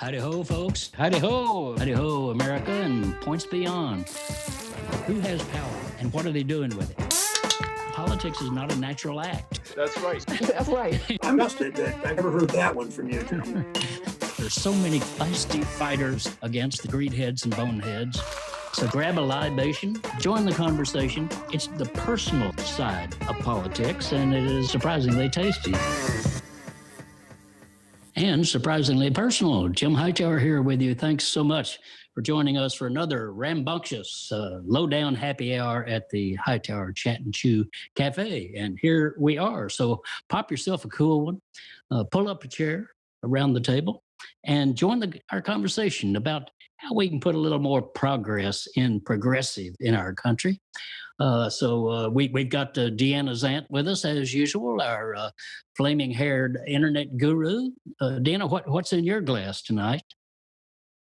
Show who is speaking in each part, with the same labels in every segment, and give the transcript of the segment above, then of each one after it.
Speaker 1: Howdy ho, folks. Howdy ho, America and points beyond. Who has power and what are they doing with it? Politics is not a natural act.
Speaker 2: That's right.
Speaker 3: That's right.
Speaker 4: I must admit, I never heard that one from you, John.
Speaker 1: There's so many feisty fighters against the greedheads and boneheads. So grab a libation, join the conversation. It's the personal side of politics, and it is surprisingly tasty. And surprisingly personal. Jim Hightower here with you. Thanks so much for joining us for another rambunctious, low-down happy hour at the Hightower Chat and Chew Cafe. And here we are. So pop yourself a cool one, pull up a chair around the table, and join our conversation about how we can put a little more progress in progressive in our country. We've got Deanna Zant with us as usual, our flaming-haired internet guru. Deanna, what's in your glass tonight?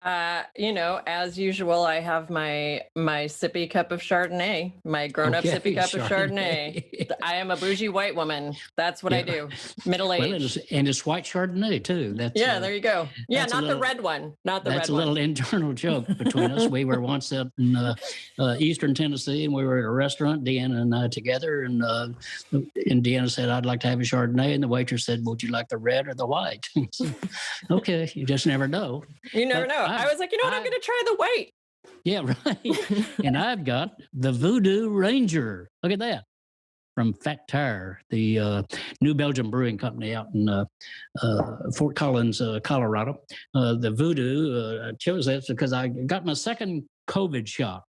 Speaker 3: As usual, I have my sippy cup of Chardonnay, my grown-up sippy cup of Chardonnay. I am a bougie white woman. That's what I do. Middle-aged.
Speaker 1: And it's white Chardonnay, too.
Speaker 3: There you go. Yeah, not the red one.
Speaker 1: That's a little internal joke between us. We were once up in eastern Tennessee, and we were at a restaurant, Deanna and I together, and Deanna said, I'd like to have a Chardonnay, and the waitress said, would you like the red or the white? Okay, you just never know.
Speaker 3: You never know. I was like, I'm going to try the white.
Speaker 1: Yeah, right. And I've got the Voodoo Ranger. Look at that. From Fat Tire, the New Belgium Brewing Company out in Fort Collins, Colorado. The Voodoo, I chose that because I got my second COVID shot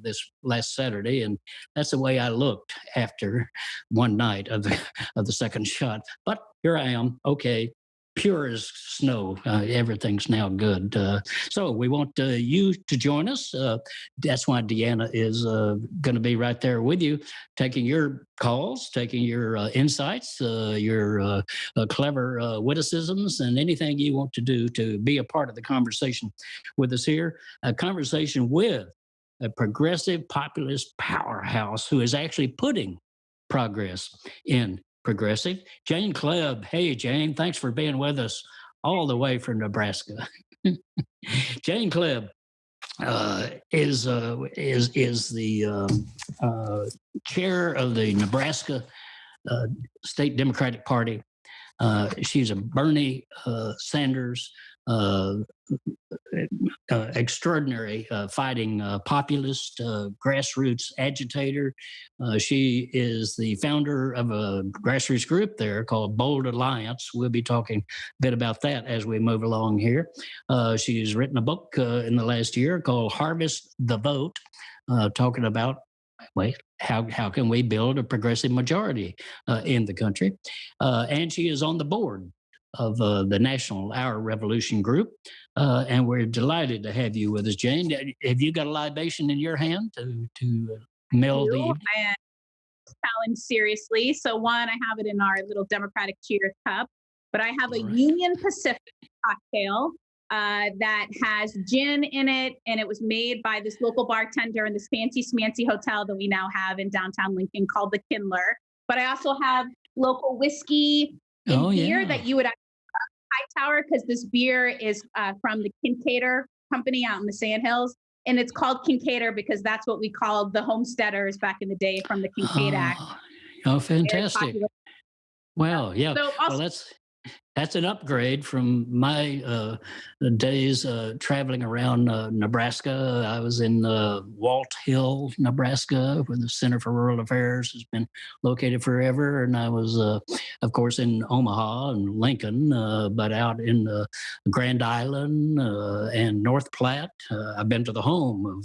Speaker 1: this last Saturday, and that's the way I looked after one night of the second shot. But here I am, okay. Pure as snow. Everything's now good. So we want you to join us. That's why Deanna is going to be right there with you, taking your calls, taking your insights, your clever witticisms, and anything you want to do to be a part of the conversation with us here. A conversation with a progressive populist powerhouse who is actually putting progress in progressive. Jane Kleeb. Hey, Jane, thanks for being with us all the way from Nebraska. Jane Kleeb is the chair of the Nebraska Democratic Party. She's a Bernie Sanders extraordinary fighting populist, grassroots agitator. She is the founder of a grassroots group there called Bold Alliance. We'll be talking a bit about that as we move along here. She's written a book in the last year called Harvest the Vote, talking about how can we build a progressive majority in the country. And she is on the board of the National Our Revolution group. And we're delighted to have you with us, Jane. Have you got a libation in your hand to meld the evening?
Speaker 5: I am challenged seriously. So one, I have it in our little Democratic Cheers cup, but I have a Union Pacific cocktail that has gin in it, and it was made by this local bartender in this fancy smancy hotel that we now have in downtown Lincoln called the Kindler. But I also have local whiskey and beer that you would Hightower, because this beer is from the Kincaider company out in the Sandhills, and it's called Kincaider because that's what we called the homesteaders back in the day from the Kincaid Act.
Speaker 1: Oh, fantastic! Well, yeah.
Speaker 5: So
Speaker 1: that's an upgrade from my days traveling around Nebraska. I was in Walt Hill, Nebraska, where the Center for Rural Affairs has been located forever. And I was, of course, in Omaha and Lincoln, but out in Grand Island and North Platte. I've been to the home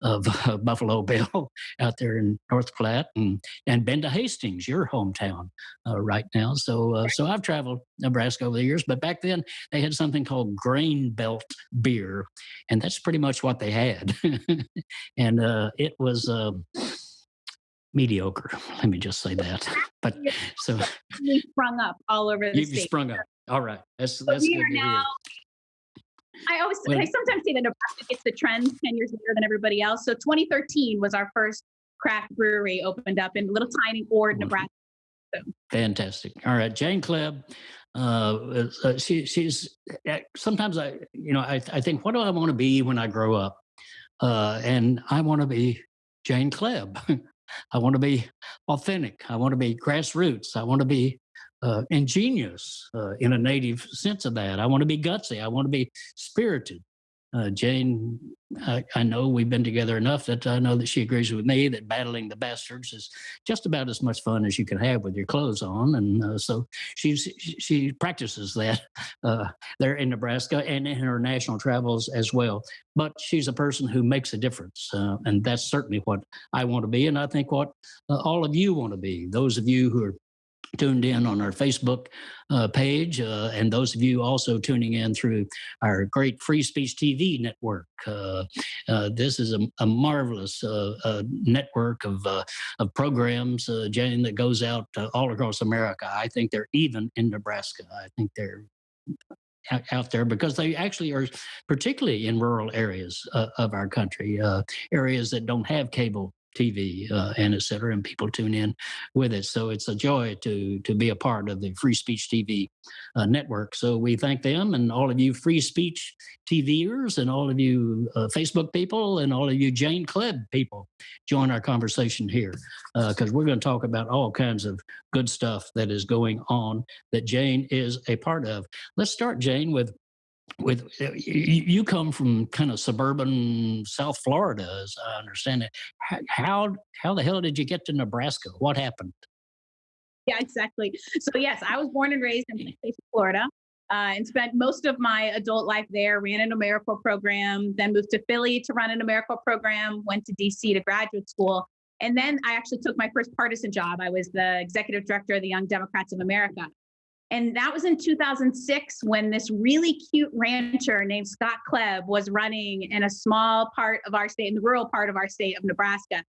Speaker 1: of Buffalo Bill out there in North Platte, and been to Hastings, your hometown, right now. So I've traveled Nebraska over the years, but back then they had something called Grain Belt beer, and that's pretty much what they had. And it was mediocre. Let me just say that. But so
Speaker 5: we sprung up all over the state.
Speaker 1: You sprung up. All right, that's
Speaker 5: we
Speaker 1: good
Speaker 5: are
Speaker 1: to
Speaker 5: now.
Speaker 1: hear.
Speaker 5: I sometimes say that Nebraska gets the trends 10 years later than everybody else. So 2013 was our first craft brewery opened up in little tiny Ord, Nebraska.
Speaker 1: Fantastic. All right, Jane Kleeb, She's sometimes I think, what do I want to be when I grow up? And I want to be Jane Kleeb. I want to be authentic. I want to be grassroots. I want to be ingenious in a native sense of that. I want to be gutsy. I want to be spirited. Jane, I know we've been together enough that I know that she agrees with me that battling the bastards is just about as much fun as you can have with your clothes on. And so she practices that there in Nebraska and in her national travels as well. But she's a person who makes a difference. And that's certainly what I want to be. And I think what all of you want to be, those of you who are tuned in on our Facebook page, and those of you also tuning in through our great Free Speech TV network. This is a marvelous network of programs, Jane, that goes out all across America. I think they're even in Nebraska. I think they're out there because they actually are, particularly in rural areas of our country, areas that don't have cable TV and et cetera, and people tune in with it. So it's a joy to be a part of the Free Speech TV network. So we thank them and all of you Free Speech TVers and all of you Facebook people and all of you Jane Kleeb people join our conversation here because we're going to talk about all kinds of good stuff that is going on that Jane is a part of. Let's start, Jane, with you come from kind of suburban South Florida, as I understand it. How the hell did you get to Nebraska? What happened?
Speaker 5: Yeah, exactly. So yes, I was born and raised in Florida and spent most of my adult life there, ran an AmeriCorps program, then moved to Philly to run an AmeriCorps program, went to DC to graduate school. And then I actually took my first partisan job. I was the executive director of the Young Democrats of America. And that was in 2006 when this really cute rancher named Scott Kleeb was running in a small part of our state, in the rural part of our state of Nebraska.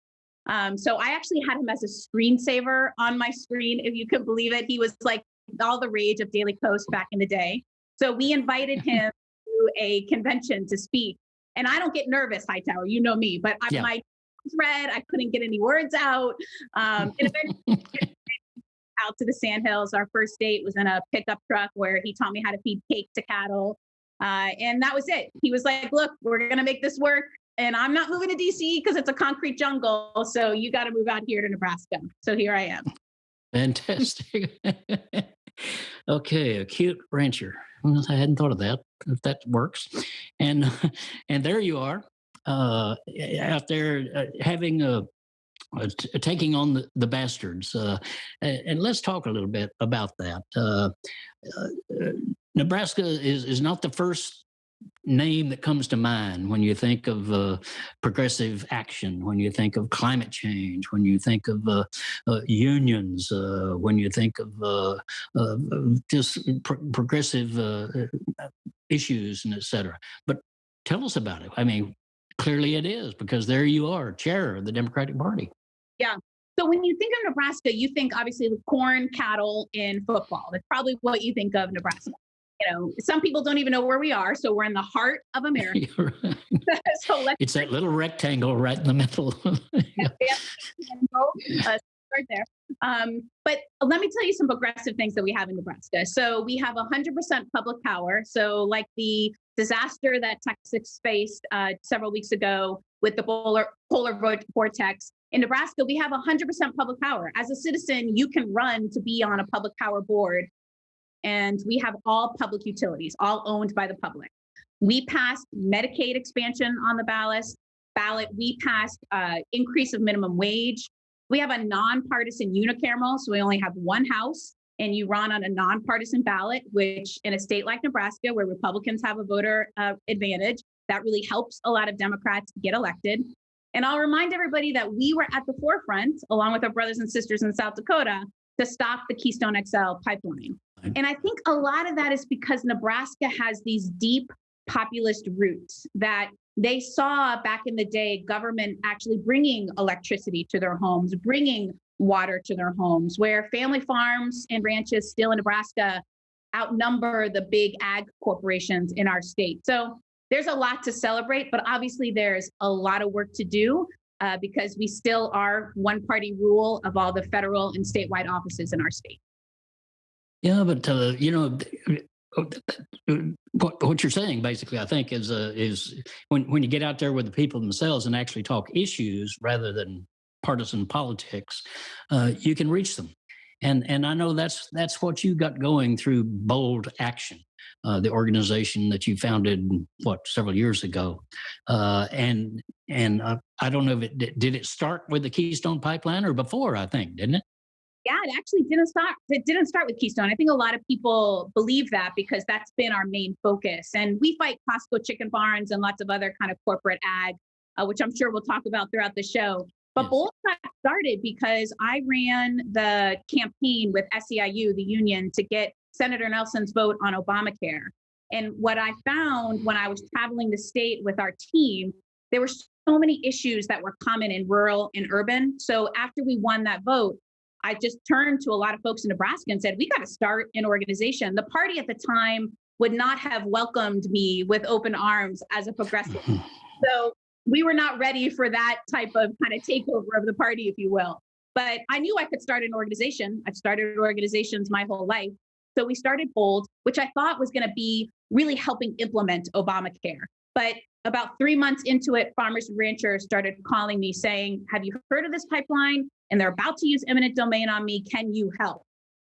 Speaker 5: So I actually had him as a screensaver on my screen, if you could believe it. He was like all the rage of Daily Kos back in the day. So we invited him to a convention to speak. And I don't get nervous, Hightower, you know me, but my nose was red. I couldn't get any words out. And eventually out to the Sandhills. Our first date was in a pickup truck where he taught me how to feed cake to cattle. And that was it. He was like, look, we're going to make this work. And I'm not moving to DC because it's a concrete jungle. So you got to move out here to Nebraska. So here I am.
Speaker 1: Fantastic. Okay, a cute rancher. I hadn't thought of that. If that works. And there you are out there having taking on the bastards. And let's talk a little bit about that. Nebraska is not the first name that comes to mind when you think of progressive action, when you think of climate change, when you think of unions, when you think of just progressive issues and et cetera. But tell us about it. I mean, clearly it is, because there you are, chair of the Democratic Party.
Speaker 5: Yeah. So when you think of Nebraska, you think obviously the corn, cattle, and football. That's probably what you think of Nebraska. You know, some people don't even know where we are. So we're in the heart of America.
Speaker 1: Right.
Speaker 5: So
Speaker 1: it's that little rectangle right in the middle.
Speaker 5: Right there. But let me tell you some progressive things that we have in Nebraska. So we have 100% public power. So like the disaster that Texas faced several weeks ago with the polar vortex, in Nebraska, we have 100% public power. As a citizen, you can run to be on a public power board. And we have all public utilities, all owned by the public. We passed Medicaid expansion on the ballot. We passed increase of minimum wage. We have a nonpartisan unicameral, so we only have one house, and you run on a nonpartisan ballot, which in a state like Nebraska, where Republicans have a voter advantage, that really helps a lot of Democrats get elected. And I'll remind everybody that we were at the forefront, along with our brothers and sisters in South Dakota, to stop the Keystone XL pipeline. And I think a lot of that is because Nebraska has these deep populist roots that they saw back in the day, government actually bringing electricity to their homes, bringing water to their homes, where family farms and ranches still in Nebraska outnumber the big ag corporations in our state. So there's a lot to celebrate, but obviously there's a lot of work to do because we still are one party rule of all the federal and statewide offices in our state.
Speaker 1: Yeah, but what you're saying basically, I think, is when you get out there with the people themselves and actually talk issues rather than partisan politics, you can reach them. And I know that's what you got going through Bold Action, the organization that you founded several years ago, and I don't know if did it start with the Keystone Pipeline or before? I think, didn't it?
Speaker 5: Yeah, it actually didn't start. It didn't start with Keystone. I think a lot of people believe that because that's been our main focus. And we fight Costco chicken farms and lots of other kind of corporate ag, which I'm sure we'll talk about throughout the show. But
Speaker 1: Yes.
Speaker 5: Bold got started because I ran the campaign with SEIU, the union, to get Senator Nelson's vote on Obamacare. And what I found when I was traveling the state with our team, there were so many issues that were common in rural and urban. So after we won that vote, I just turned to a lot of folks in Nebraska and said, we got to start an organization. The party at the time would not have welcomed me with open arms as a progressive. So we were not ready for that type of kind of takeover of the party, if you will. But I knew I could start an organization. I've started organizations my whole life. So we started Bold, which I thought was going to be really helping implement Obamacare. But about 3 months into it, farmers and ranchers started calling me saying, have you heard of this pipeline? And they're about to use eminent domain on me. Can you help?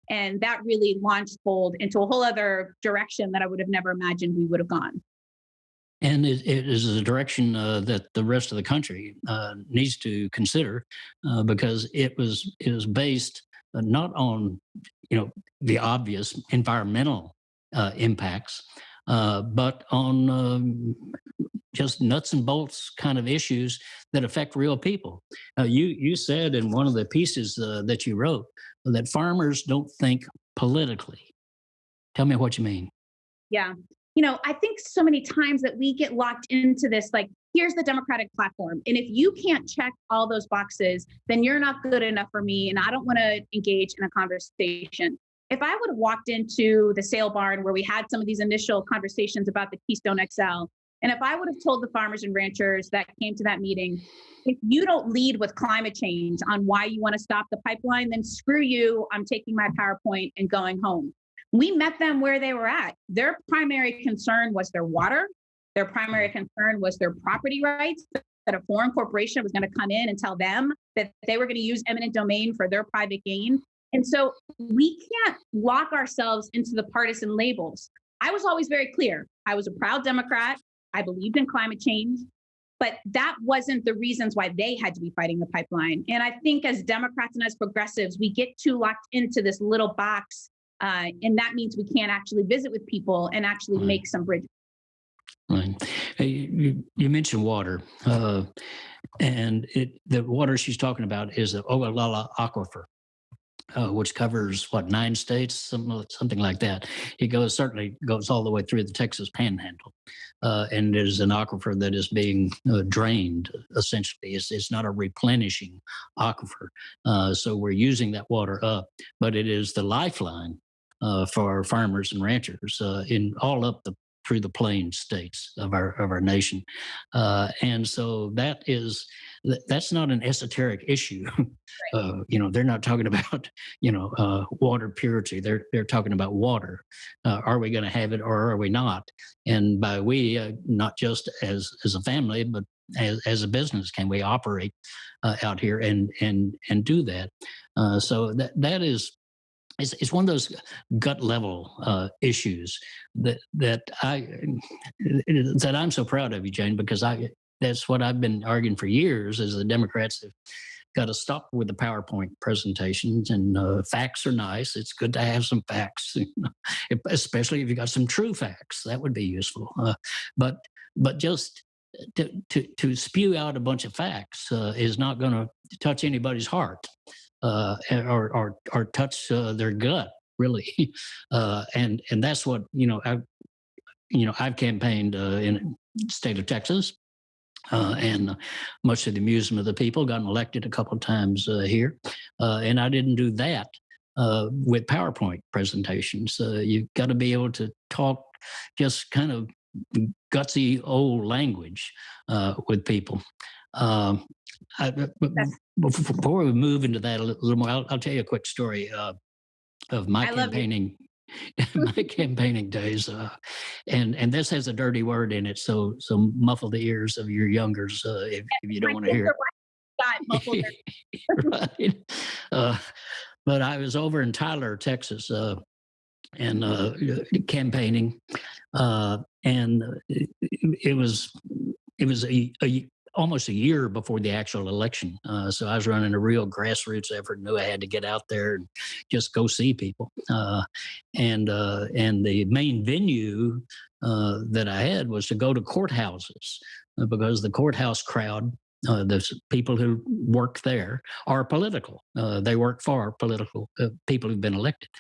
Speaker 5: And that really launched Bold into a whole other direction that I would have never imagined we would have gone.
Speaker 1: And it is a direction that the rest of the country needs to consider because it was based not on the obvious environmental impacts, but on just nuts and bolts kind of issues that affect real people. You said in one of the pieces that you wrote that farmers don't think politically. Tell me what you mean.
Speaker 5: Yeah. I think so many times that we get locked into this, like, here's the Democratic platform. And if you can't check all those boxes, then you're not good enough for me. And I don't want to engage in a conversation. If I would have walked into the sale barn where we had some of these initial conversations about the Keystone XL, and if I would have told the farmers and ranchers that came to that meeting, if you don't lead with climate change on why you want to stop the pipeline, then screw you, I'm taking my PowerPoint and going home. We met them where they were at. Their primary concern was their water. Their primary concern was their property rights, that a foreign corporation was going to come in and tell them that they were going to use eminent domain for their private gain. And so we can't lock ourselves into the partisan labels. I was always very clear. I was a proud Democrat. I believed in climate change, but that wasn't the reasons why they had to be fighting the pipeline. And I think as Democrats and as progressives, we get too locked into this little box. And that means we can't actually visit with people and actually make some bridges.
Speaker 1: Right. Hey, you mentioned water, and the water she's talking about is the Ogallala Aquifer, which covers 9 states, something like that. It certainly goes all the way through the Texas Panhandle, and there's an aquifer that is being drained. Essentially, it's not a replenishing aquifer, so we're using that water up, but it is the lifeline for farmers and ranchers in all up through the plain states of our nation, and so that's not an esoteric issue. They're not talking about water purity. They're talking about water. Are we going to have it or are we not? And by we, not just as a family, but as a business, can we operate out here and do that? So that is. It's one of those gut level issues that I'm so proud of you, Jane, because that's what I've been arguing for years. Is the Democrats have got to stop with the PowerPoint presentations, and facts are nice. It's good to have some facts, especially if you got some true facts. That would be useful. But just to spew out a bunch of facts is not going to touch anybody's heart. Or touch their gut, really, and that's what I've campaigned in the state of Texas, and much to the amusement of the people, gotten elected a couple of times here, and I didn't do that with PowerPoint presentations. You've got to be able to talk just kind of gutsy old language with people. Before we move into that a little more, I'll tell you a quick story. of my
Speaker 5: I love you.
Speaker 1: campaigning. My campaigning days, and this has a dirty word in it, so muffle the ears of your youngers if you don't
Speaker 5: My
Speaker 1: want to
Speaker 5: kids
Speaker 1: hear
Speaker 5: are got muffled.
Speaker 1: it. Right. But I was over in Tyler, Texas, and campaigning, and it was almost a year before the actual election. So I was running a real grassroots effort. Knew I had to get out there and just go see people. And the main venue that I had was to go to courthouses because the courthouse crowd. The people who work there are political. They work for political people who've been elected,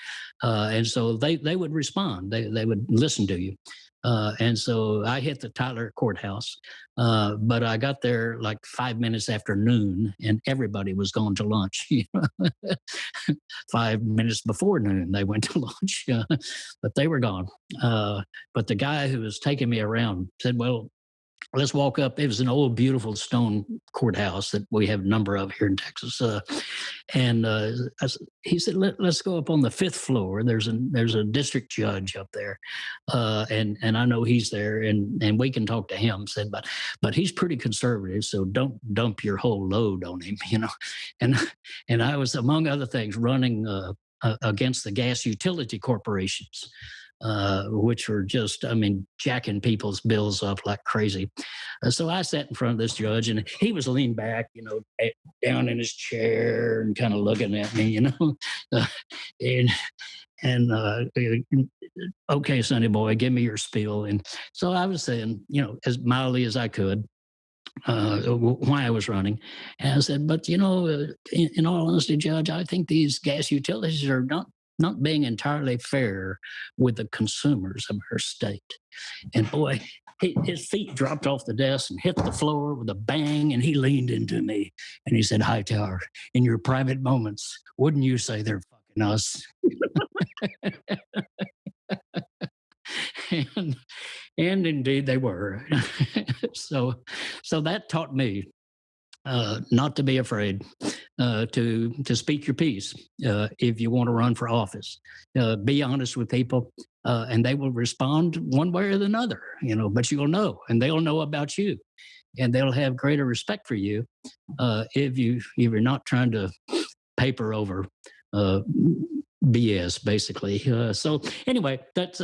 Speaker 1: and so they would respond. They would listen to you. And so I hit the Tyler courthouse, but I got there like 5 minutes after noon, and everybody was going to lunch. 5 minutes before noon, they went to lunch, but they were gone. But the guy who was taking me around said, "Well, let's walk up." It was an old, beautiful stone courthouse that we have a number of here in Texas. And he said, "Let's go up on the 5th floor. There's a district judge up there, and I know he's there, and we can talk to him." Said, but he's pretty conservative, so don't dump your whole load on him, And I was, among other things, running against the gas utility corporations. Which were just, jacking people's bills up like crazy. So I sat in front of this judge, and he was leaned back, down in his chair and kind of looking at me, and okay, sonny boy, give me your spiel. And so I was saying, as mildly as I could, why I was running. And I said, but in all honesty, Judge, I think these gas utilities are not being entirely fair with the consumers of our state. And boy, his feet dropped off the desk and hit the floor with a bang, and he leaned into me and he said, "Hightower, in your private moments, wouldn't you say they're fucking us?" and indeed they were. so that taught me not to be afraid to speak your piece if you want to run for office. Be honest with people, and they will respond one way or another. But you'll know, and they'll know about you, and they'll have greater respect for you if you're not trying to paper over BS, basically. So anyway, that's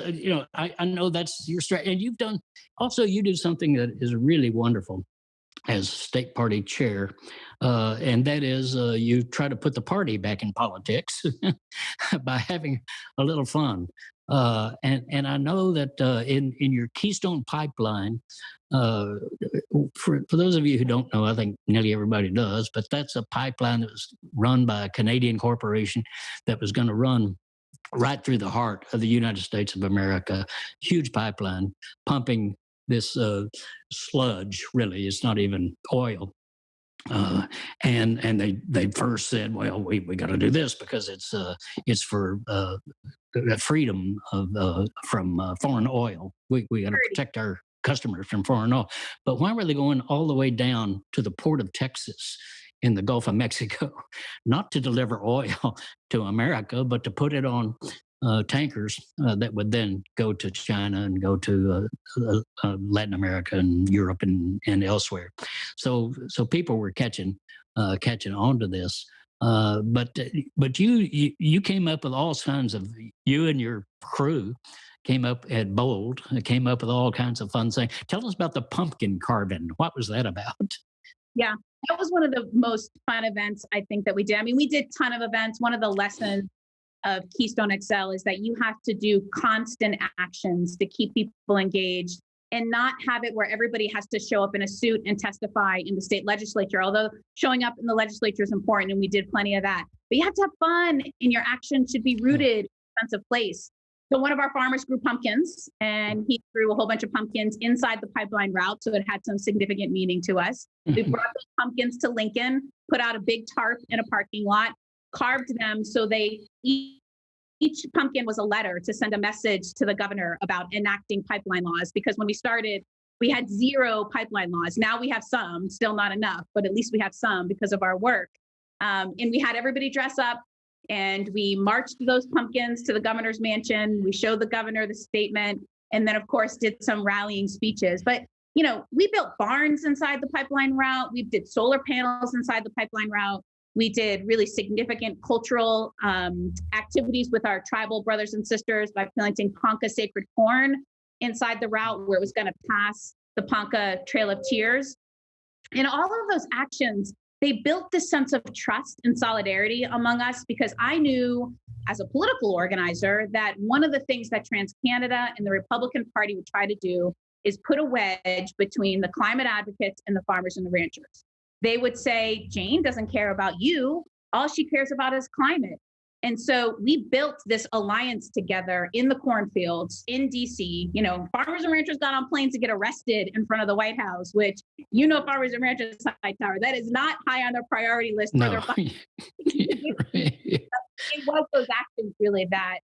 Speaker 1: I know that's your strategy, and you do something that is really wonderful as state party chair, and that is you try to put the party back in politics by having a little fun. And I know that in your Keystone Pipeline, for those of you who don't know, I think nearly everybody does, but that's a pipeline that was run by a Canadian corporation that was going to run right through the heart of the United States of America. Huge pipeline pumping this sludge. Really, it's not even oil. And they first said, well, we got to do this because it's for freedom from foreign oil. We got to protect our customers from foreign oil. But why were they going all the way down to the port of Texas in the Gulf of Mexico, not to deliver oil to America, but to put it on tankers that would then go to China and go to Latin America and Europe and elsewhere. So people were catching on to this. But you came up with all kinds of, you and your crew came up at Bold, came up with all kinds of fun things. Tell us about the pumpkin carving. What was that about?
Speaker 5: Yeah, that was one of the most fun events I think that we did. We did a ton of events. One of the lessons of Keystone XL is that you have to do constant actions to keep people engaged and not have it where everybody has to show up in a suit and testify in the state legislature, although showing up in the legislature is important and we did plenty of that. But you have to have fun and your action should be rooted in a sense of place. So one of our farmers grew pumpkins and he grew a whole bunch of pumpkins inside the pipeline route. So it had some significant meaning to us. We brought those pumpkins to Lincoln, put out a big tarp in a parking lot, carved them so they each pumpkin was a letter to send a message to the governor about enacting pipeline laws. Because when we started, we had 0 pipeline laws. Now we have some, still not enough, but at least we have some because of our work. And we had everybody dress up And we marched those pumpkins to the governor's mansion. We showed the governor the statement, and then, of course, did some rallying speeches. But, we built barns inside the pipeline route. We did solar panels inside the pipeline route. We did really significant cultural activities with our tribal brothers and sisters by planting Ponca sacred corn inside the route where it was going to pass the Ponca Trail of Tears. And all of those actions, they built this sense of trust and solidarity among us, because I knew as a political organizer that one of the things that TransCanada and the Republican Party would try to do is put a wedge between the climate advocates and the farmers and the ranchers. They would say, Jane doesn't care about you. All she cares about is climate. And so we built this alliance together in the cornfields in DC. Farmers and ranchers got on planes to get arrested in front of the White House, which, farmers and ranchers, Hightower, that is not high on their priority list.
Speaker 1: No.
Speaker 5: It was those actions really that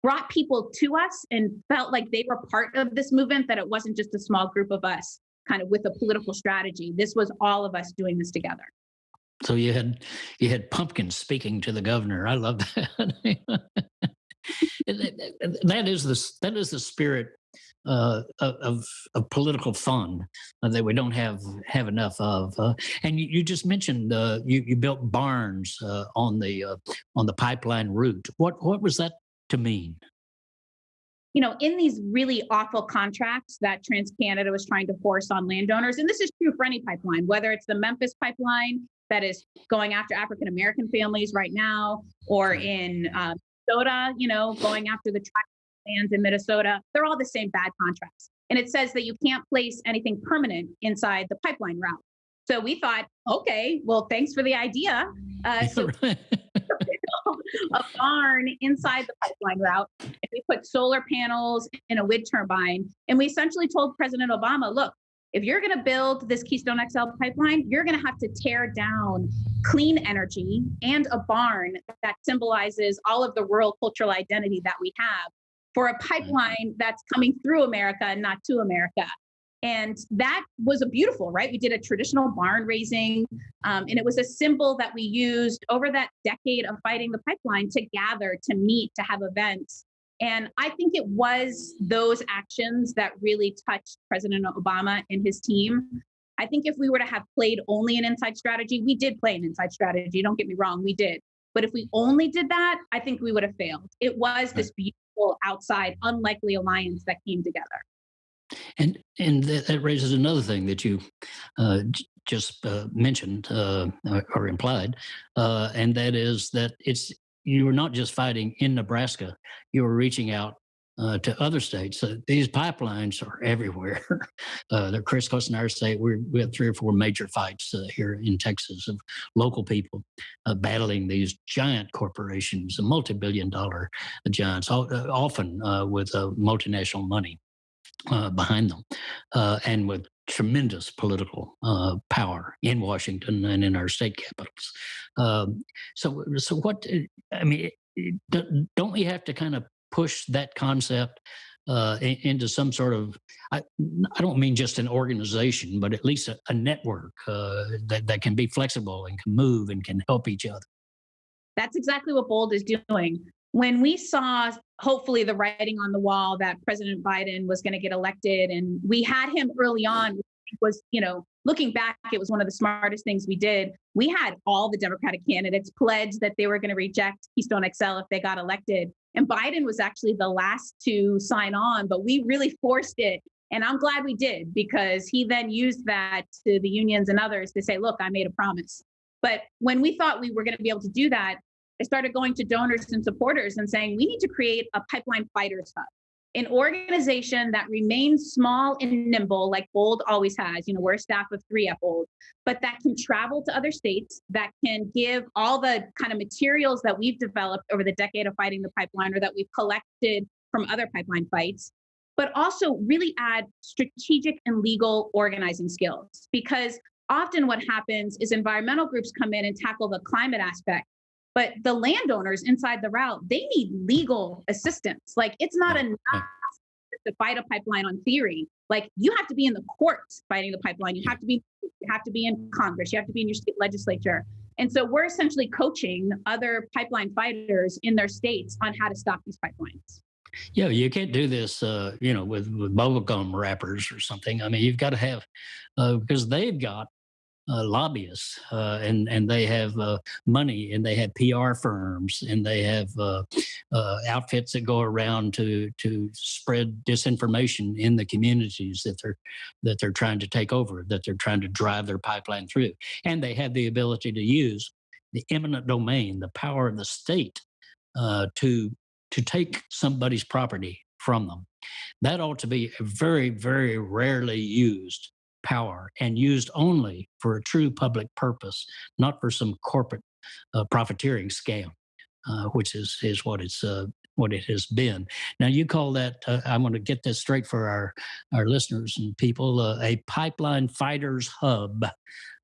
Speaker 5: brought people to us and felt like they were part of this movement, that it wasn't just a small group of us kind of with a political strategy. This was all of us doing this together.
Speaker 1: So you had pumpkins speaking to the governor. I love that. That is the spirit of political fun that we don't have enough of. And you just mentioned you built barns on the pipeline route. What was that to mean?
Speaker 5: In these really awful contracts that TransCanada was trying to force on landowners, and this is true for any pipeline, whether it's the Memphis pipeline that is going after African-American families right now, or in Minnesota, going after the tribal lands in Minnesota, they're all the same bad contracts. And it says that you can't place anything permanent inside the pipeline route. So we thought, okay, well, thanks for the idea. So a barn inside the pipeline route, and we put solar panels and a wind turbine. And we essentially told President Obama, look, if you're going to build this Keystone XL pipeline, you're going to have to tear down clean energy and a barn that symbolizes all of the rural cultural identity that we have for a pipeline that's coming through America and not to America. And that was beautiful, right? We did a traditional barn raising, and it was a symbol that we used over that decade of fighting the pipeline to gather, to meet, to have events. And I think it was those actions that really touched President Obama and his team. I think if we were to have played only an inside strategy, we did play an inside strategy, don't get me wrong, we did. But if we only did that, I think we would have failed. It was this beautiful outside, unlikely alliance that came together.
Speaker 1: And that raises another thing that you just mentioned or implied, and that is that you were not just fighting in Nebraska; you were reaching out to other states. These pipelines are everywhere. They're crisscrossing our state. We had 3 or 4 major fights here in Texas of local people battling these giant corporations, multi-billion-dollar giants, often with multinational money behind them, and with tremendous political power in Washington and in our state capitals. So what? I mean, don't we have to kind of push that concept into some sort of? I don't mean just an organization, but at least a network that can be flexible and can move and can help each other.
Speaker 5: That's exactly what BOLD is doing. When we saw, hopefully, the writing on the wall that President Biden was going to get elected, and we had him early on, was, looking back, it was one of the smartest things we did. We had all the Democratic candidates pledge that they were going to reject Keystone XL if they got elected. And Biden was actually the last to sign on, but we really forced it. And I'm glad we did, because he then used that to the unions and others to say, look, I made a promise. But when we thought we were going to be able to do that, I started going to donors and supporters and saying, we need to create a pipeline fighters hub, an organization that remains small and nimble, like BOLD always has. We're a staff of 3 at BOLD, but that can travel to other states, that can give all the kind of materials that we've developed over the decade of fighting the pipeline, or that we've collected from other pipeline fights, but also really add strategic and legal organizing skills. Because often what happens is environmental groups come in and tackle the climate aspect, but the landowners inside the route, they need legal assistance. Like, it's not enough to fight a pipeline on theory. Like, you have to be in the courts fighting the pipeline. You have to be in Congress. You have to be in your state legislature. And so we're essentially coaching other pipeline fighters in their states on how to stop these pipelines.
Speaker 1: Yeah, you can't do this, with bubblegum wrappers or something. I mean, you've got to have, because they've got lobbyists, and they have money, and they have PR firms, and they have outfits that go around to spread disinformation in the communities that they're trying to take over, that they're trying to drive their pipeline through, and they have the ability to use the eminent domain, the power of the state, to take somebody's property from them. That ought to be a very, very rarely used power, and used only for a true public purpose, not for some corporate profiteering scam, which is what it has been. Now, you call that, I'm going to get this straight for our listeners and people, a pipeline fighters hub.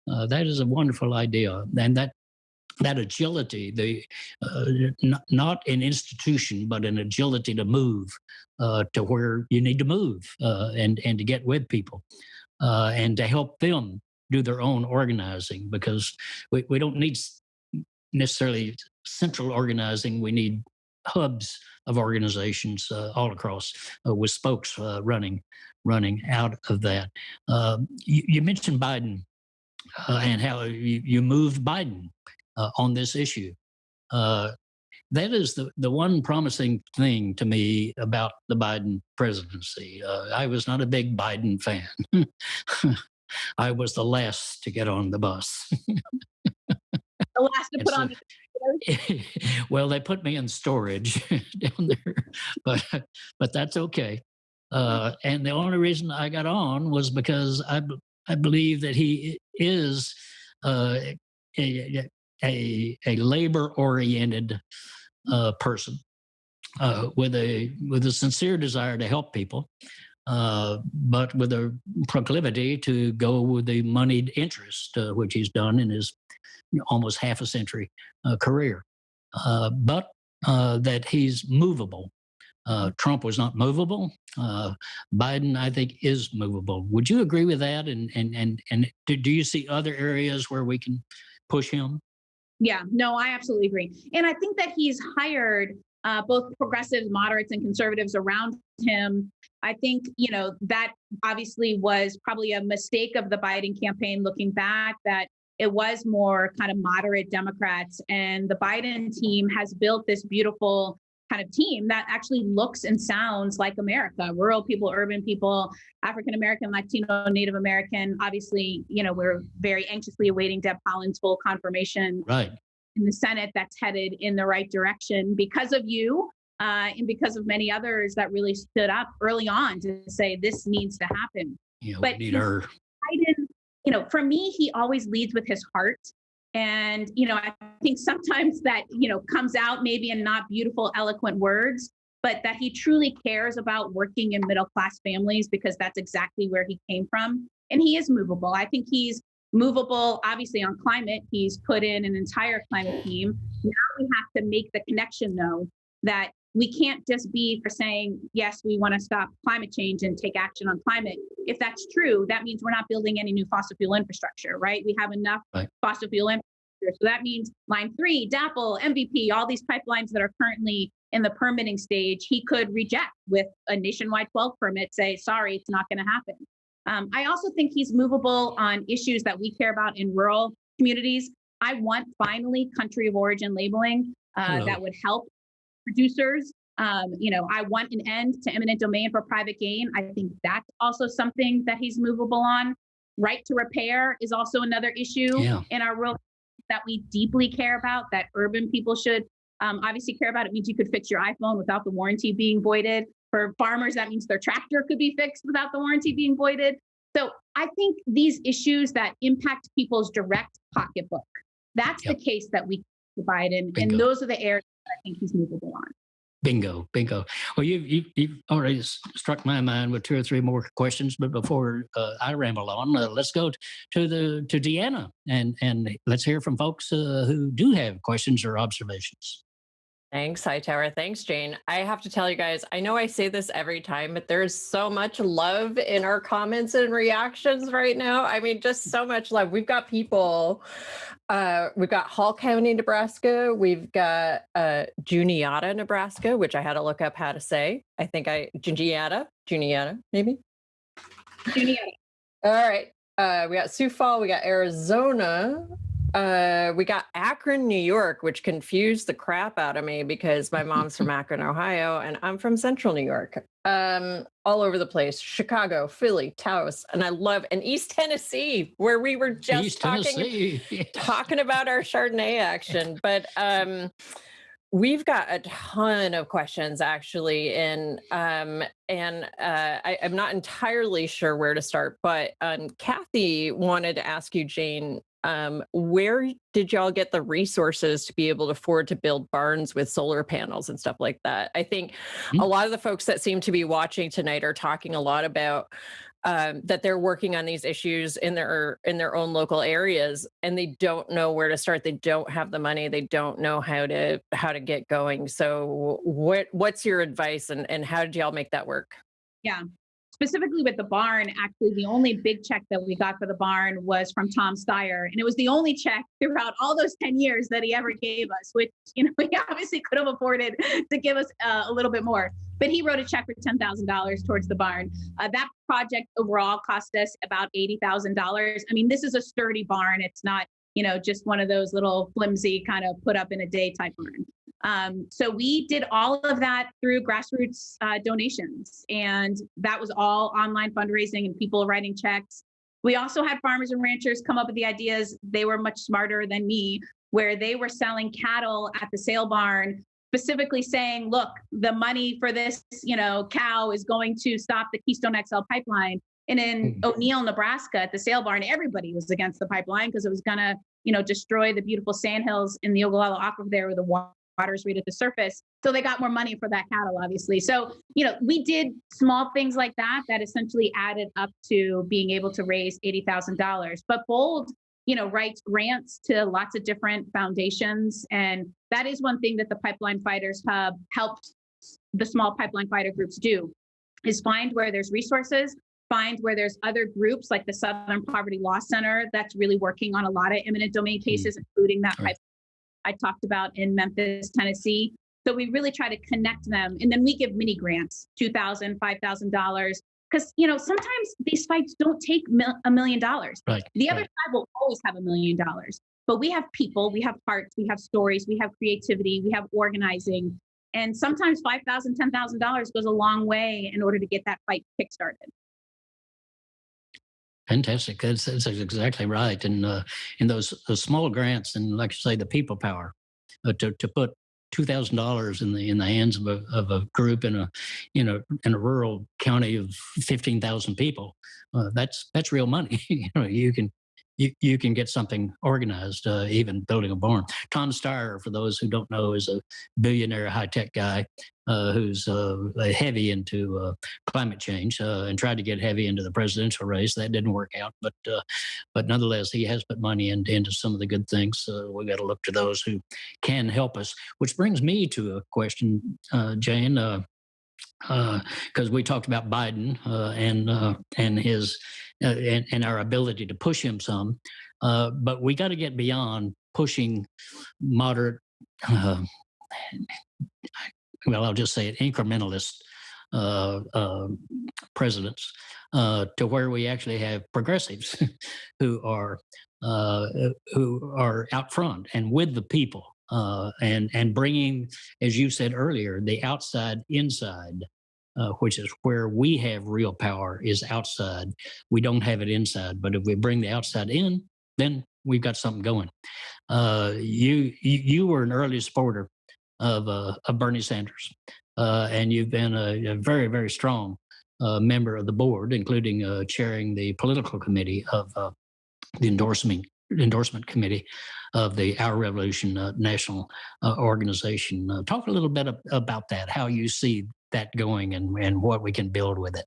Speaker 1: That is a wonderful idea. And that agility, not an institution, but an agility to move to where you need to move, and to get with people, and to help them do their own organizing, because we don't need necessarily central organizing. We need hubs of organizations all across, with spokes running out of that. You mentioned Biden, and how you moved Biden on this issue. That is the one promising thing to me about the Biden presidency. I was not a big Biden fan. I was the last to get on the bus.
Speaker 5: The last to put on the
Speaker 1: well, they put me in storage down there, but that's okay. And the only reason I got on was because I believe that he is a labor-oriented person, with a sincere desire to help people, but with a proclivity to go with the moneyed interest, which he's done in his almost half a century career. But that he's movable. Trump was not movable. Biden, I think, is movable. Would you agree with that? And do you see other areas where we can push him?
Speaker 5: Yeah, no, I absolutely agree. And I think that he's hired both progressives, moderates, and conservatives around him. I think, that obviously was probably a mistake of the Biden campaign looking back, that it was more kind of moderate Democrats. And the Biden team has built this beautiful kind of team that actually looks and sounds like America: rural people, urban people, African American, Latino, Native American. Obviously, we're very anxiously awaiting Deb Haaland's full confirmation in the Senate. That's headed in the right direction because of you, and because of many others that really stood up early on to say this needs to happen.
Speaker 1: Yeah,
Speaker 5: but
Speaker 1: we need her.
Speaker 5: Biden, for me, he always leads with his heart. And, I think sometimes that, comes out maybe in not beautiful, eloquent words, but that he truly cares about working in middle-class families, because that's exactly where he came from. And he is movable. I think he's movable, obviously, on climate. He's put in an entire climate team. Now we have to make the connection, though, that we can't just be for saying, yes, we want to stop climate change and take action on climate. If that's true, that means we're not building any new fossil fuel infrastructure, right? We have enough fossil fuel infrastructure. So that means Line 3, DAPL, MVP, all these pipelines that are currently in the permitting stage, he could reject with a nationwide 12 permit, say, sorry, it's not going to happen. I also think he's movable on issues that we care about in rural communities. I want finally country of origin labeling that would help producers. I want an end to eminent domain for private gain. I think that's also something that he's movable on. Right to repair is also another issue in our rural that we deeply care about, that urban people should obviously care about. It means you could fix your iPhone without the warranty being voided. For farmers, that means their tractor could be fixed without the warranty being voided. So I think these issues that impact people's direct pocketbook, that's the case that we Biden, and those are the areas that I think he's movable on.
Speaker 1: Bingo. Well, you've already struck my mind with 2 or 3 more questions, but before I ramble on, let's go to Deanna, and let's hear from folks who do have questions or observations.
Speaker 3: Thanks, Hightower. Thanks, Jane. I have to tell you guys, I know I say this every time, but there's so much love in our comments and reactions right now. I mean, just so much love. We've got people, we've got Hall County, Nebraska. We've got Juniata, Nebraska, which I had to look up how to say. I think Juniata, maybe?
Speaker 5: Juniata.
Speaker 3: All right. We got Sioux Falls, we got Arizona. We got Akron, New York, which confused the crap out of me because my mom's from Akron, Ohio, and I'm from Central New York. All over the place. Chicago, Philly, Taos, and East Tennessee, where we were just talking about our Chardonnay action. But we've got a ton of questions actually, and I'm not entirely sure where to start, but Kathy wanted to ask you, Jane, where did y'all get the resources to be able to afford to build barns with solar panels and stuff like that? I think a lot of the folks that seem to be watching tonight are talking a lot about that they're working on these issues in their own local areas, and they don't know where to start. They don't have the money. They don't know how to get going. So what's your advice, and how did y'all make that work?
Speaker 5: Yeah. Specifically with the barn, actually, the only big check that we got for the barn was from Tom Steyer. And it was the only check throughout all those 10 years that he ever gave us, which, we obviously could have afforded to give us a little bit more. But he wrote a check for $10,000 towards the barn. That project overall cost us about $80,000. I mean, this is a sturdy barn. It's not, just one of those little flimsy kind of put up in a day type barn. So we did all of that through grassroots donations, and that was all online fundraising and people writing checks. We also had farmers and ranchers come up with the ideas. They were much smarter than me, where they were selling cattle at the sale barn, specifically saying, look, the money for this, cow is going to stop the Keystone XL pipeline. And in O'Neill, Nebraska, at the sale barn, everybody was against the pipeline because it was going to, destroy the beautiful sandhills in the Ogallala Aquifer there where the water's right at the surface. So they got more money for that cattle, obviously. So, we did small things like that essentially added up to being able to raise $80,000. But Bold, writes grants to lots of different foundations. And that is one thing that the Pipeline Fighters Hub helped the small pipeline fighter groups do, is find where there's resources, find where there's other groups like the Southern Poverty Law Center that's really working on a lot of eminent domain cases, including that pipeline I talked about in Memphis, Tennessee. So we really try to connect them. And then we give mini grants, $2,000, $5,000, because, sometimes these fights don't take $1 million.
Speaker 1: Right.
Speaker 5: The other side will always have $1 million, but we have people, we have hearts, we have stories, we have creativity, we have organizing. And sometimes $5,000, $10,000 goes a long way in order to get that fight kickstarted.
Speaker 1: Fantastic. That's exactly right. And in those small grants, and like you say, the people power, to put $2,000 in the hands of a group in a rural county of 15,000 people, that's real money. You can get something organized, even building a barn. Tom Steyer, for those who don't know, is a billionaire high-tech guy who's heavy into climate change and tried to get heavy into the presidential race. That didn't work out, but nonetheless, he has put money into some of the good things. We got to look to those who can help us. Which brings me to a question, Jane. Because we talked about Biden and his and our ability to push him some, but we got to get beyond pushing moderate. I'll just say it, incrementalist presidents to where we actually have progressives who are out front and with the people. And bringing, as you said earlier, the outside inside, which is where we have real power, is outside. We don't have it inside, but if we bring the outside in, then we've got something going. You were an early supporter of Bernie Sanders, and you've been a very, very strong member of the board, including chairing the political committee of the endorsement committee of the Our Revolution national organization. Talk a little bit about that, how you see that going and what we can build with it.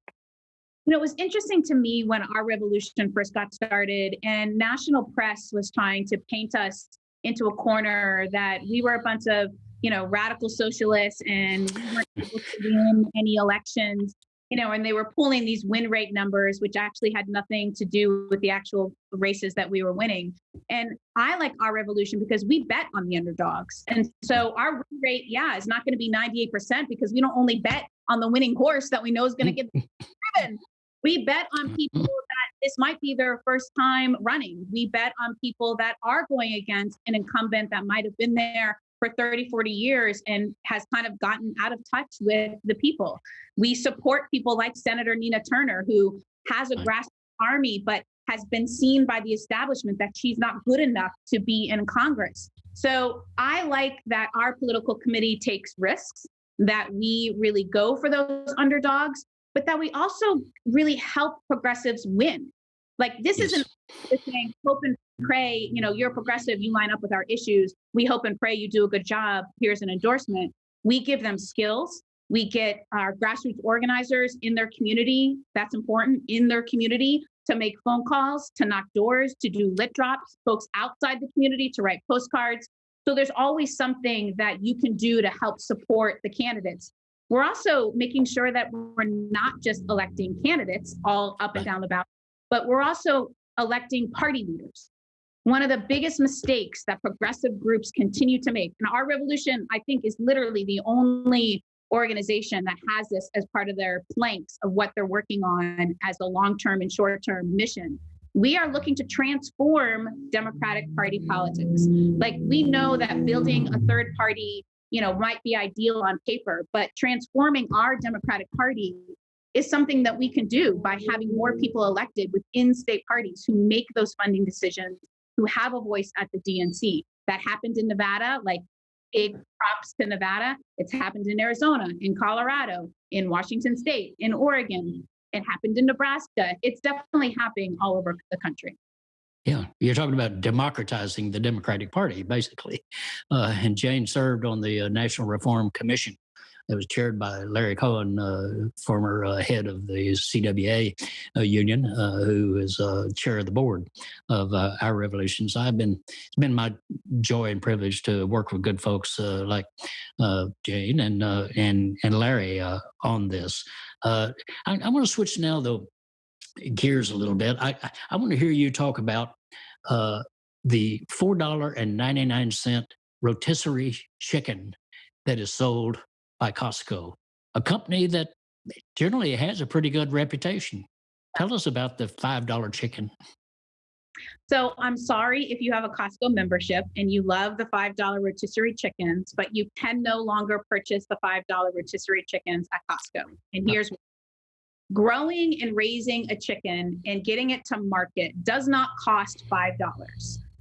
Speaker 5: It was interesting to me when Our Revolution first got started and national press was trying to paint us into a corner that we were a bunch of radical socialists and we weren't able to win any elections, and they were pulling these win rate numbers, which actually had nothing to do with the actual races that we were winning. And I like our revolution because we bet on the underdogs. And so our win rate, is not going to be 98% because we don't only bet on the winning horse that we know is going to get driven. We bet on people that this might be their first time running. We bet on people that are going against an incumbent that might have been there for 30, 40 years and has kind of gotten out of touch with the people. We support people like Senator Nina Turner, who has a grassroots army, but has been seen by the establishment that she's not good enough to be in Congress. So I like that our political committee takes risks, that we really go for those underdogs, but that we also really help progressives win. Like this isn't saying, hope and pray, you're progressive, you line up with our issues. We hope and pray you do a good job. Here's an endorsement. We give them skills. We get our grassroots organizers in their community. That's important, in their community, to make phone calls, to knock doors, to do lit drops, folks outside the community to write postcards. So there's always something that you can do to help support the candidates. We're also making sure that we're not just electing candidates all up and down the ballot, but we're also electing party leaders. One of the biggest mistakes that progressive groups continue to make, and our revolution, I think, is literally the only organization that has this as part of their planks of what they're working on as a long-term and short-term mission. We are looking to transform Democratic Party politics. Like, we know that building a third party might be ideal on paper, but transforming our Democratic Party is something that we can do by having more people elected within state parties who make those funding decisions, who have a voice at the DNC. That happened in Nevada, like big props to Nevada. It's happened in Arizona, in Colorado, in Washington State, in Oregon. It happened in Nebraska. It's definitely happening all over the country.
Speaker 1: Yeah, you're talking about democratizing the Democratic Party, basically. And Jane served on the National Reform Commission. It was chaired by Larry Cohen, former head of the CWA union, who is chair of the board of our revolution. So it's been my joy and privilege to work with good folks like Jane and Larry on this. I want to switch now, though, gears a little bit. I want to hear you talk about the $4.99 rotisserie chicken that is sold by Costco, a company that generally has a pretty good reputation. Tell us about the $5 chicken.
Speaker 5: So I'm sorry if you have a Costco membership and you love the $5 rotisserie chickens, but you can no longer purchase the $5 rotisserie chickens at Costco. And here's why. Growing and raising a chicken and getting it to market does not cost $5.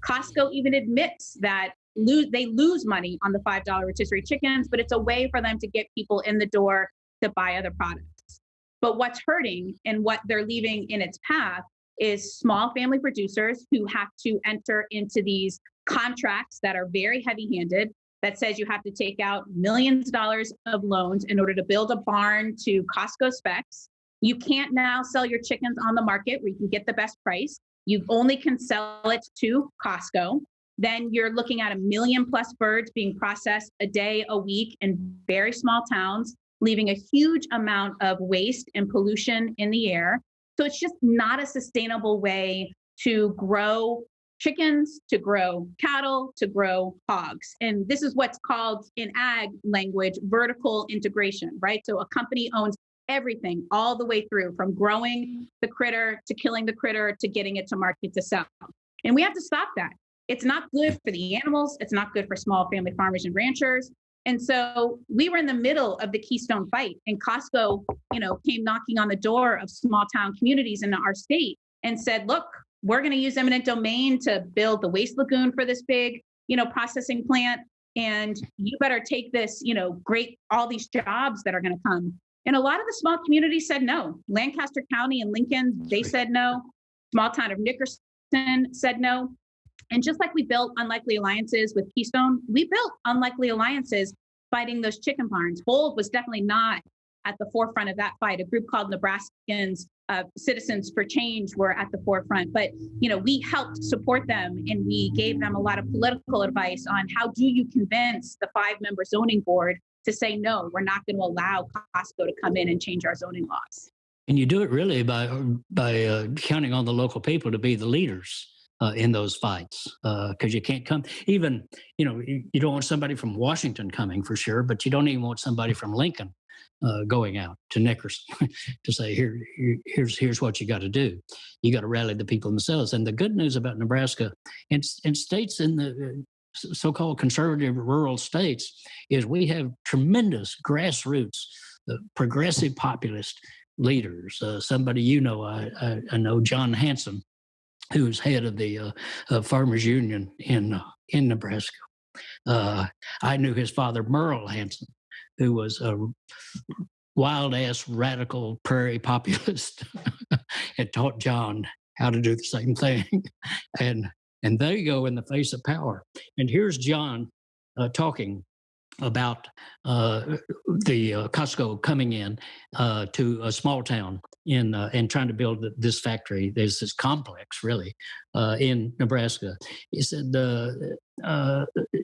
Speaker 5: Costco even admits that they lose money on the $5 rotisserie chickens, but it's a way for them to get people in the door to buy other products. But what's hurting and what they're leaving in its path is small family producers who have to enter into these contracts that are very heavy-handed, that says you have to take out millions of dollars of loans in order to build a barn to Costco specs. You can't now sell your chickens on the market where you can get the best price. You only can sell it to Costco. Then you're looking at 1 million plus birds being processed a day, a week in very small towns, leaving a huge amount of waste and pollution in the air. So it's just not a sustainable way to grow chickens, to grow cattle, to grow hogs. And this is what's called in ag language, vertical integration, right? So a company owns everything all the way through, from growing the critter to killing the critter to getting it to market to sell. And we have to stop that. It's not good for the animals. It's not good for small family farmers and ranchers. And so we were in the middle of the Keystone fight, and Costco, came knocking on the door of small town communities in our state and said, look, we're going to use eminent domain to build the waste lagoon for this big, processing plant. And you better take this, all these jobs that are going to come. And a lot of the small communities said no. Lancaster County and Lincoln, they said no. Small town of Nickerson said no. And just like we built unlikely alliances with Keystone, we built unlikely alliances fighting those chicken barns. Bold was definitely not at the forefront of that fight. A group called Nebraskans Citizens for Change were at the forefront. But, we helped support them, and we gave them a lot of political advice on how do you convince the 5-member zoning board to say, no, we're not going to allow Costco to come in and change our zoning laws.
Speaker 1: And you do it really by counting on the local people to be the leaders in those fights, because you can't come. Even you don't want somebody from Washington coming for sure, but you don't even want somebody from Lincoln going out to Nickerson to say, here's what you got to do. You got to rally the people themselves. And the good news about Nebraska and states in the so-called conservative rural states is we have tremendous grassroots, progressive populist leaders. Somebody I know, John Hanson, who's head of the Farmers Union in Nebraska. I knew his father, Merle Hanson, who was a wild-ass radical prairie populist, and taught John how to do the same thing. And they go in the face of power. And here's John talking about the Costco coming in to a small town and trying to build this factory. There's this complex, really, in Nebraska. He said,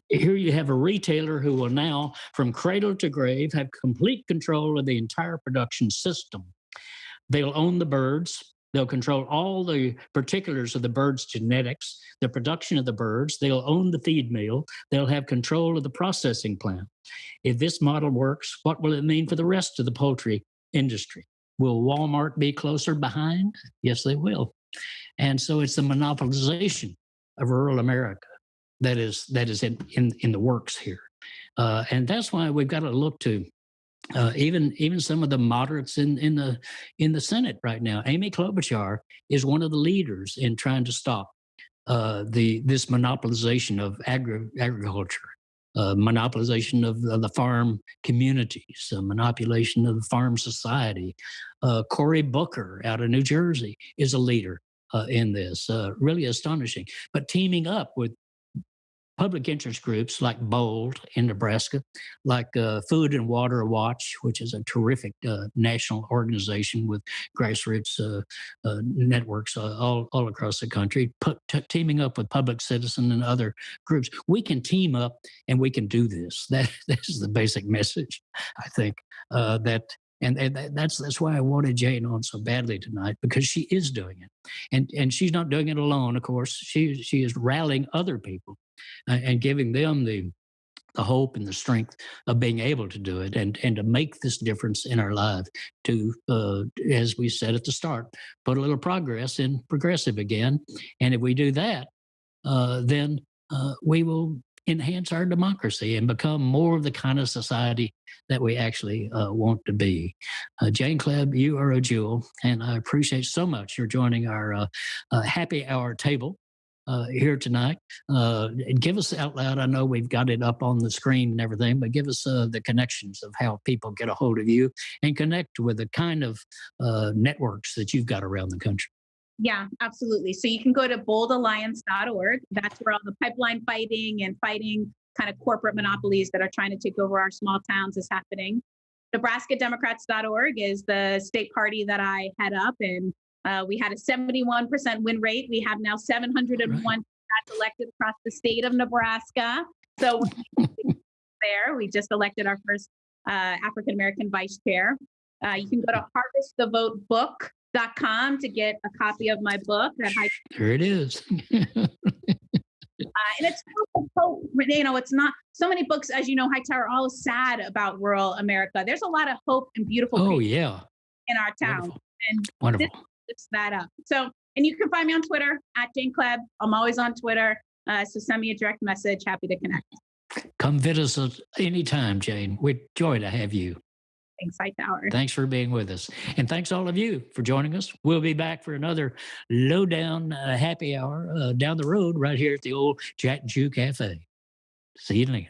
Speaker 1: here you have a retailer who will now, from cradle to grave, have complete control of the entire production system. They'll own the birds. They'll control all the particulars of the bird's genetics, the production of the birds. They'll own the feed mill. They'll have control of the processing plant. If this model works, what will it mean for the rest of the poultry industry? Will Walmart be closer behind? Yes, they will. And so it's the monopolization of rural America that is in the works here. And that's why we've got to look to even some of the moderates in the Senate right now. Amy Klobuchar is one of the leaders in trying to stop this monopolization of agriculture, monopolization of the farm communities, monopolization of the farm society. Cory Booker out of New Jersey is a leader in this, really astonishing. But teaming up with public interest groups like BOLD in Nebraska, like Food and Water Watch, which is a terrific national organization with grassroots networks all across the country, teaming up with Public Citizen and other groups. We can team up and we can do this. That is the basic message, I think, that's why I wanted Jane on so badly tonight, because she is doing it. And she's not doing it alone, of course. She is rallying other people and giving them the hope and the strength of being able to do it and to make this difference in our lives, to, as we said at the start, put a little progress in progressive again. And if we do that, then we will enhance our democracy and become more of the kind of society that we actually want to be. Jane Kleeb, you are a jewel, and I appreciate so much your joining our happy hour table here tonight. Give us out loud. I know we've got it up on the screen and everything, but give us the connections of how people get a hold of you and connect with the kind of networks that you've got around the country.
Speaker 5: Yeah, absolutely. So you can go to boldalliance.org. That's where all the pipeline fighting and fighting kind of corporate monopolies that are trying to take over our small towns is happening. NebraskaDemocrats.org is the state party that I head up, and we had a 71% win rate. We have now 701 Democrats elected across the state of Nebraska. So there, we just elected our first African-American vice chair. You can go to harvestthetevotebook.com to get a copy of my book.
Speaker 1: Here it is.
Speaker 5: And it's so, it's not so many books, as you know, Hightower, are all sad about rural America. There's a lot of hope and beautiful people in our town.
Speaker 1: Wonderful.
Speaker 5: And
Speaker 1: Wonderful.
Speaker 5: This lifts that up. So, and you can find me on Twitter at Jane Kleeb. I'm always on Twitter. So send me a direct message. Happy to connect.
Speaker 1: Come visit us anytime, Jane. We're joy to have you.
Speaker 5: Thanks, Hightower.
Speaker 1: Thanks for being with us. And thanks all of you for joining us. We'll be back for another lowdown happy hour down the road right here at the old Jack Jew Cafe. See you then.